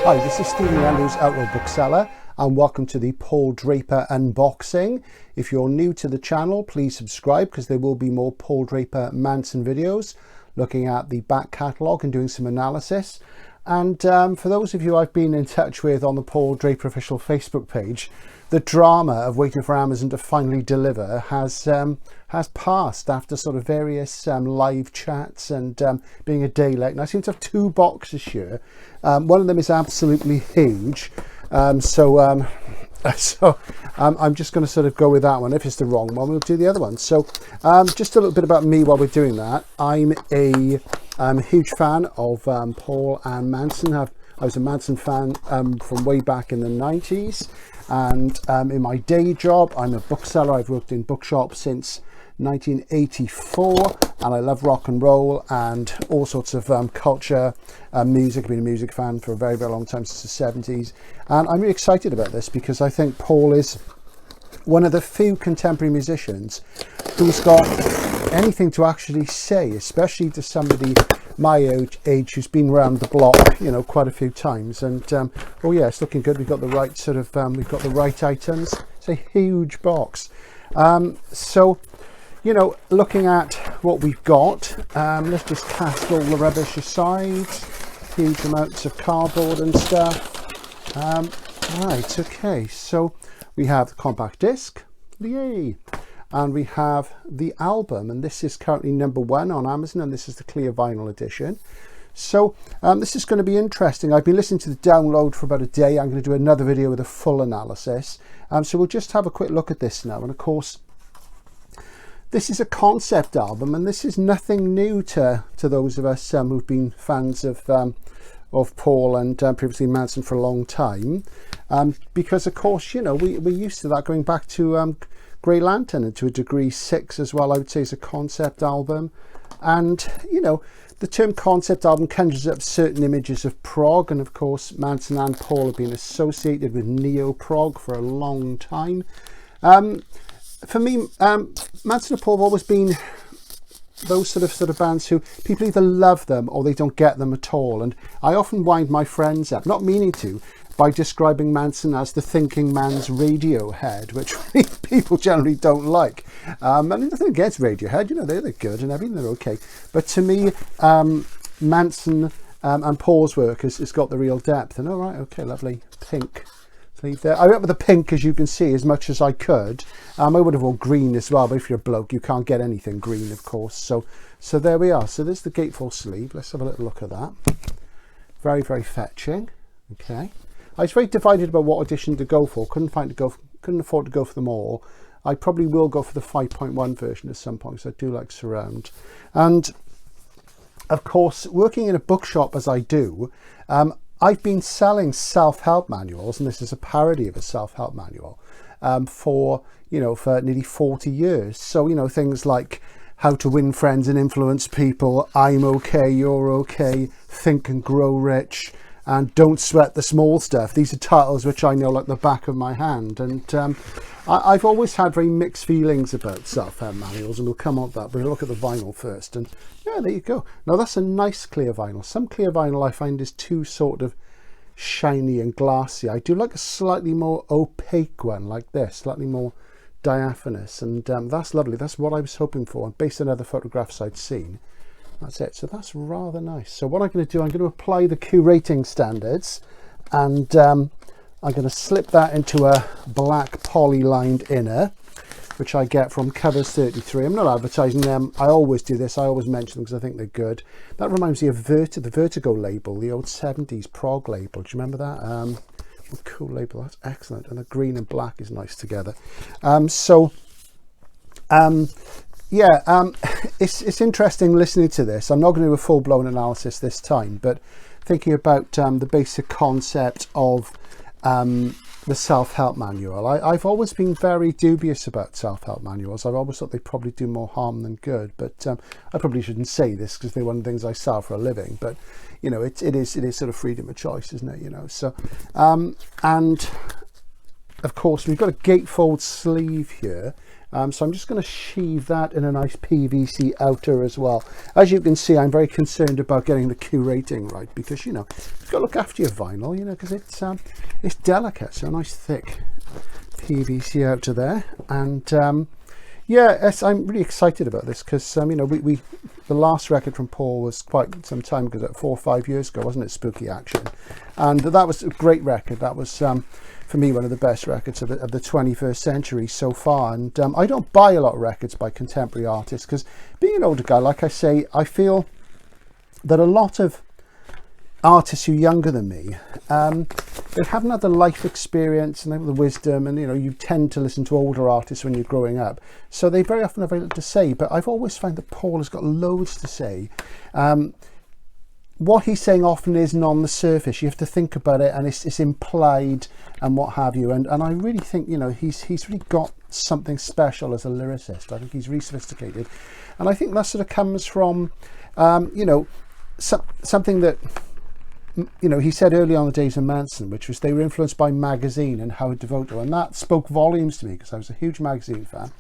Hi, this is Stephen Andrews, Outlaw Bookseller, and welcome to the Paul Draper unboxing. If you're new to the channel, please subscribe because there will be more Paul Draper Manson videos looking at the back catalogue and doing some analysis. And for those of you I've been in touch with on the Paul Draper official Facebook page, the drama of waiting for Amazon to finally deliver has passed after sort of various live chats and being a day late. And I seem to have two boxes here. One of them is absolutely huge. So I'm just going to sort of go with that one. If it's the wrong one, we'll do the other one. So just a little bit about me while we're doing that. I'm a huge fan of Paul and Manson. I was a Manson fan from way back in the 90s. And in my day job, I'm a bookseller. I've worked in bookshops since 1984, and I love rock and roll and all sorts of culture, music. I've been a music fan for a very, very long time, since the 70s. And I'm really excited about this because I think Paul is one of the few contemporary musicians who's got anything to actually say, especially to somebody my age who's been around the block, you know, quite a few times. And oh yeah, it's looking good. We've got the right sort of we've got the right items. It's a huge box. So, you know, looking at what we've got, let's just cast all the rubbish aside. Huge amounts of cardboard and stuff. Right, okay, so we have the compact disc, yay, and we have the album, and this is currently #1 on Amazon, and this is the clear vinyl edition. So this is going to be interesting. I've been listening to the download for about a day. I'm going to do another video with a full analysis. So we'll just have a quick look at this now. And of course, this is a concept album, and this is nothing new to those of us who've been fans of Paul and previously Manson for a long time, because of course, you know, we're used to that going back to Grey Lantern, and to a degree 6 as well, I would say, is a concept album. And you know, the term concept album conjures up certain images of prog, and of course Manson and Paul have been associated with neo-prog for a long time. For me, Manson and Paul have always been those sort of bands who people either love them or they don't get them at all. And I often wind my friends up, not meaning to, by describing Manson as the thinking man's Radiohead, which people generally don't like. And nothing against Radiohead, you know, they're good and everything, they're okay. But to me, Manson and Paul's work has got the real depth. And all right, okay, lovely pink sleeve there. I went with the pink, as you can see, as much as I could. I would have worn green as well, but if you're a bloke, you can't get anything green, of course. So there we are. So there's the gatefold sleeve. Let's have a little look at that. Very, very fetching. Okay. I was very divided about what edition to go for. Couldn't afford to go for them all. I probably will go for the 5.1 version at some point, because I do like surround. And of course, working in a bookshop as I do, I've been selling self-help manuals, and this is a parody of a self-help manual, for nearly 40 years. So, you know, things like how to win friends and influence people, I'm okay, you're okay, think and grow rich, and don't sweat the small stuff. These are titles which I know like the back of my hand. And I've always had very mixed feelings about self-help manuals, and we'll come on to that, but we'll look at the vinyl first. And yeah, there you go. Now that's a nice clear vinyl. Some clear vinyl I find is too sort of shiny and glassy. I do like a slightly more opaque one like this, slightly more diaphanous, and that's lovely. That's what I was hoping for, and based on other photographs I'd seen. That's it. So that's rather nice. So what I'm going to do, I'm going to apply the Q rating standards, and I'm going to slip that into a black poly lined inner, which I get from Covers 33. I'm not advertising them. I always do this. I always mention them because I think they're good. That reminds me of the Vertigo label, the old 70s prog label. Do you remember that? What a cool label. That's excellent. And the green and black is nice together. It's interesting listening to this. I'm not going to do a full-blown analysis this time, but thinking about the basic concept of the self-help manual. I've always been very dubious about self-help manuals. I've always thought they probably do more harm than good, but I probably shouldn't say this because they're one of the things I sell for a living, but you know, it is sort of freedom of choice, isn't it? You know, so and of course we've got a gatefold sleeve here. So I'm just going to sheathe that in a nice PVC outer as well. As you can see, I'm very concerned about getting the Q rating right, because, you know, you've got to look after your vinyl, you know, because it's delicate. So a nice thick PVC outer there. And yeah, I'm really excited about this because, you know, the last record from Paul was quite some time ago, 4 or 5 years ago, wasn't it? Spooky Action. And that was a great record. That was, for me, one of the best records of the 21st century so far. And I don't buy a lot of records by contemporary artists because, being an older guy, like I say, I feel that a lot of artists who are younger than me, they haven't had the life experience and the wisdom, and, you know, you tend to listen to older artists when you're growing up, so they very often have very little to say. But I've always found that Paul has got loads to say. What he's saying often isn't on the surface. You have to think about it, and it's implied and what have you. And I really think, you know, he's really got something special as a lyricist. I think he's really sophisticated, and I think that sort of comes from, you know, something that, you know, he said early on the days of Manson, which was they were influenced by magazine and Howard Devoto, and that spoke volumes to me because I was a huge magazine fan,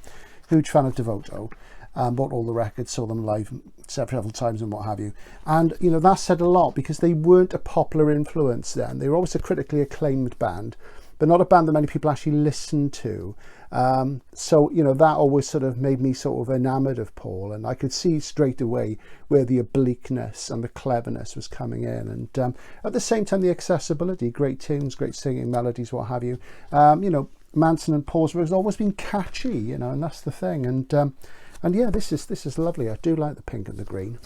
huge fan of Devoto. Bought all the records, saw them live several times and what have you. And, you know, that said a lot because they weren't a popular influence then. They were always a critically acclaimed band, but not a band that many people actually listened to. So, you know, that always sort of made me sort of enamored of Paul, and I could see straight away where the obliqueness and the cleverness was coming in. And at the same time, the accessibility, great tunes, great singing, melodies, what have you. You know, Manson and Paul's work has always been catchy, you know, and that's the thing. And yeah, this is lovely. I do like the Pink and the Green.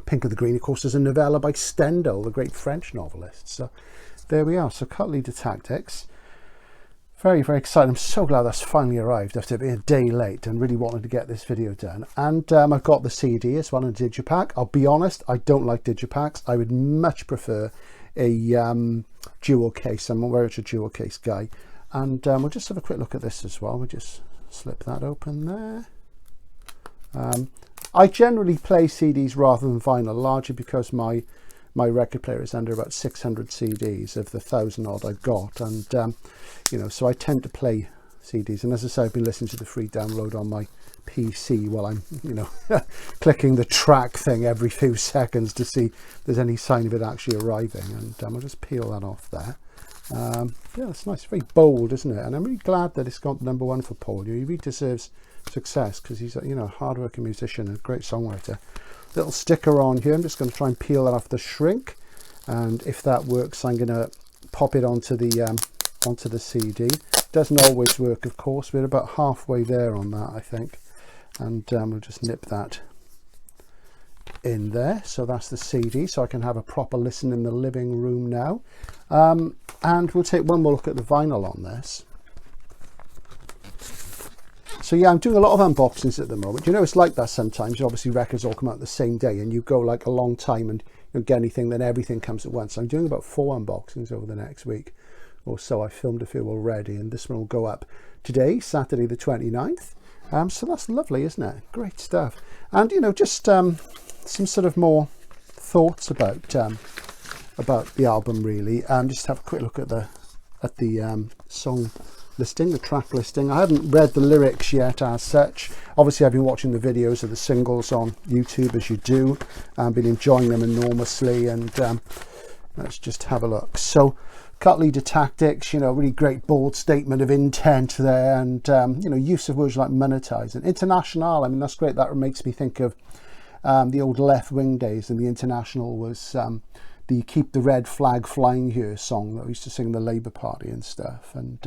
Pink and the Green, of course, is a novella by Stendhal, the great French novelist. So there we are. So Cult Leader Tactics. Very, very excited. I'm so glad that's finally arrived after being a day late and really wanted to get this video done. And I've got the CD as well in Digipak. I'll be honest, I don't like Digipaks. I would much prefer a dual case. I'm very much a dual case guy. And we'll just have a quick look at this as well. We'll just slip that open there. I generally play CDs rather than vinyl, largely because my record player is under about 600 CDs of the 1,000 odd I've got, and you know, so I tend to play CDs. And as I say, I've been listening to the free download on my PC while I'm, you know, clicking the track thing every few seconds to see if there's any sign of it actually arriving. And I'll just peel that off there. Yeah, that's nice, very bold, isn't it? And I'm really glad that it's got #1 for Paul. He really deserves success because he's a, you know, hard-working musician and a great songwriter. Little sticker on here. I'm just going to try and peel that off the shrink, and if that works, I'm going to pop it onto the CD. Doesn't always work, of course. We're about halfway there on that, I think, and we'll just nip that in there. So that's the CD, so I can have a proper listen in the living room now. And we'll take one more look at the vinyl on this. So yeah, I'm doing a lot of unboxings at the moment. You know, it's like that sometimes. Obviously, records all come out the same day, and you go like a long time and you don't get anything, then everything comes at once. So I'm doing about 4 unboxings over the next week or so. I filmed a few already, and this one will go up today, Saturday the 29th. So that's lovely, isn't it? Great stuff. And, you know, just some sort of more thoughts about the album, really. Just have a quick look at the song listing, the track listing. I haven't read the lyrics yet as such. Obviously, I've been watching the videos of the singles on YouTube, as you do. I've been enjoying them enormously, and let's just have a look. So, Cult Leader Tactics, you know, really great bold statement of intent there, and you know, use of words like monetize and international. I mean, that's great. That makes me think of the old Left Wing days, and the International was the Keep the Red Flag Flying Here song that we used to sing in the Labour Party and stuff. And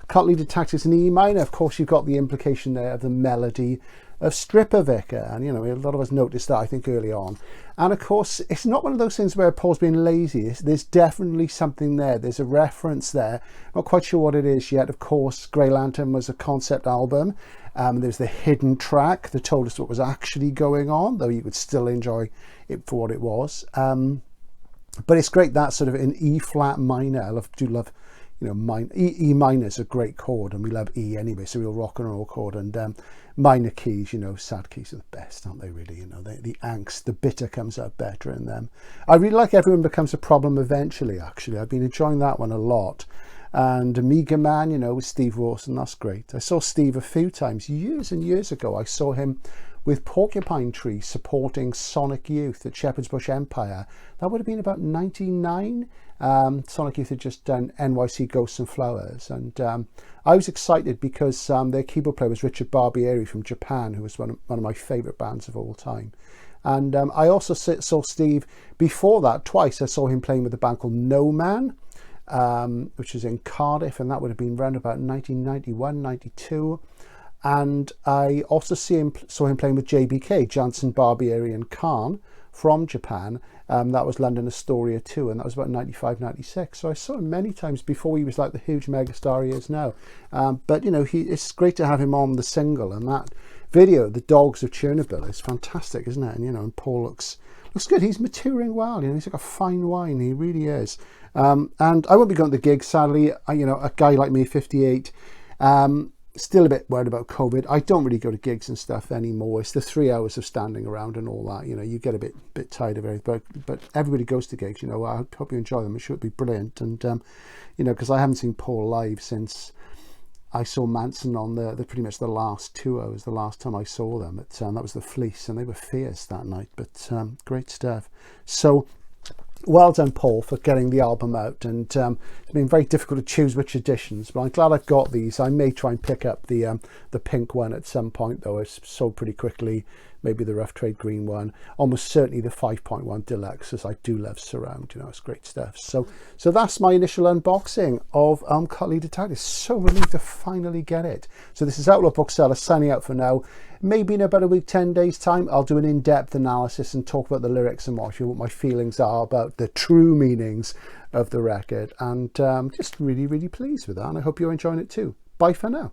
Cult Leader Tactics in E minor, of course, you've got the implication there of the melody of Stripper Vicar, and you know, a lot of us noticed that, I think, early on. And of course, it's not one of those things where Paul's being lazy. There's definitely something there. There's a reference there. Not quite sure what it is yet. Of course, Grey Lantern was a concept album. There's the hidden track that told us what was actually going on, though you could still enjoy it for what it was. But it's great that sort of in E flat minor. I do love, you know, E minor is a great chord, and we love E anyway, so real rock and roll chord. And minor keys, you know, sad keys are the best, aren't they, really? You know, the angst, the bitter comes out better in them. I really like Everyone Becomes a Problem eventually, actually. I've been enjoying that one a lot. And Amiga Man, you know, with Steve Rawson, that's great. I saw Steve a few times, years and years ago. I saw him with Porcupine Tree supporting Sonic Youth at Shepherd's Bush Empire. That would have been about 99. Sonic Youth had just done NYC Ghosts and Flowers, and I was excited because their keyboard player was Richard Barbieri from Japan, who was one of my favourite bands of all time. And I also saw Steve before that twice. I saw him playing with a band called No Man, which is in Cardiff, and that would have been around about 1991, 92. And I also saw him playing with JBK, Jansen, Barbieri and Khan from Japan. That was London Astoria 2, and that was about 95, 96. So I saw him many times before he was like the huge megastar he is now. But, you know, it's great to have him on the single, and that video, The Dogs of Chernobyl, is fantastic, isn't it? And, you know, and Paul looks good. He's maturing well, you know, he's like a fine wine, he really is. And I won't be going to the gig, sadly. You know, a guy like me, 58, still a bit worried about COVID. I don't really go to gigs and stuff anymore. It's the 3 hours of standing around and all that. You know, you get a bit tired of it. But everybody goes to gigs. You know, I hope you enjoy them. I'm sure it'll be brilliant. And you know, because I haven't seen Paul live since I saw Manson on the pretty much the last 2 hours. The last time I saw them, that was the Fleece, and they were fierce that night. But great stuff. So, well done, Paul, for getting the album out, and it's been very difficult to choose which editions, but I'm glad I've got these. I may try and pick up the pink one at some point, though. It's sold pretty quickly. Maybe the Rough Trade green one, almost certainly the 5.1 Deluxe, as I do love surround. You know, it's great stuff. So that's my initial unboxing of Cult Leader Tag. It's so relieved to finally get it. So this is Outlaw Bookseller signing out for now. Maybe in about a week, 10 days time, I'll do an in-depth analysis and talk about the lyrics and what my feelings are about the true meanings of the record. And just really, really pleased with that. And I hope you're enjoying it too. Bye for now.